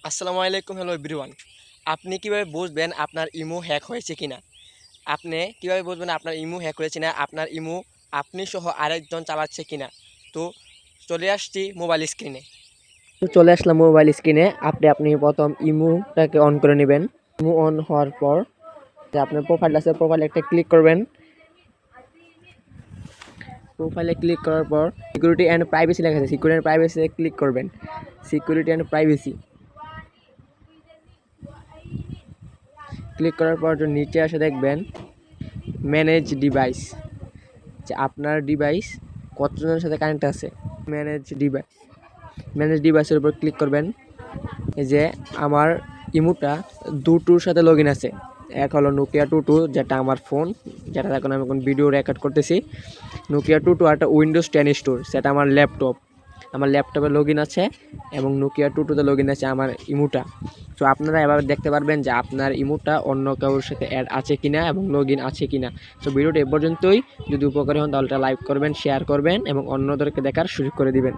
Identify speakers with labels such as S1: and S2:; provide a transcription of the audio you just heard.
S1: আসসালামু আলাইকুম, hello everyone. আপনি কিভাবে বুঝবেন আপনার ইমো হ্যাক হয়েছে কিনা? আপনি কিভাবে বুঝবেন আপনার ইমো হ্যাক হয়েছে না? আপনার ইমো আপনি সহ আরেকজন চালাচ্ছে কিনা? তো চলে আসছি মোবাইল স্ক্রিনে।
S2: তো চলে আসলাম মোবাইল স্ক্রিনে। আপনি প্রথম ইমোটাকে অন করে নেবেন। ইমো অন হওয়ার পর যে আপনার প্রোফাইল আছে, প্রোফাইলে একটা ক্লিক করবেন। প্রোফাইলে ক্লিক করার পর সিকিউরিটি অ্যান্ড প্রাইভেসি লেখা আছে, সিকিউরিটি অ্যান্ড প্রাইভেসিতে ক্লিক করবেন। সিকিউরিটি অ্যান্ড প্রাইভেসি ক্লিক করার পর নিচে আসে দেখবেন ম্যানেজ ডিভাইস, যে আপনার ডিভাইস কতজনের সাথে কানেক্ট আছে। ম্যানেজ ডিভাইসের উপর ক্লিক করবেন। এই যে আমার ইমোটা দুটোর সাথে লগ ইন আছে। এক হলো নোকিয়া 22, যেটা আমার ফোন, যেটা এখন আমি এখন ভিডিও রেকর্ড করতেছি। নোকিয়া 22 আর একটা উইন্ডোজ 10 স্টোর, সেটা আমার ল্যাপটপে লগ ইন আছে, এবং নোকিয়া 22তে লগ ইন আছে আমার ইমোটা। তো আপনারা এভাবে দেখতে পারবেন যে আপনার ইমোটা অন্য কারোর সাথে অ্যাড আছে কিনা এবং লগ ইন আছে কিনা। তো ভিডিওটা এ পর্যন্তই। যদি উপকারী হন তাহলে লাইক করবেন, শেয়ার করবেন এবং অন্যদেরকে দেখার সুযোগ করে দিবেন।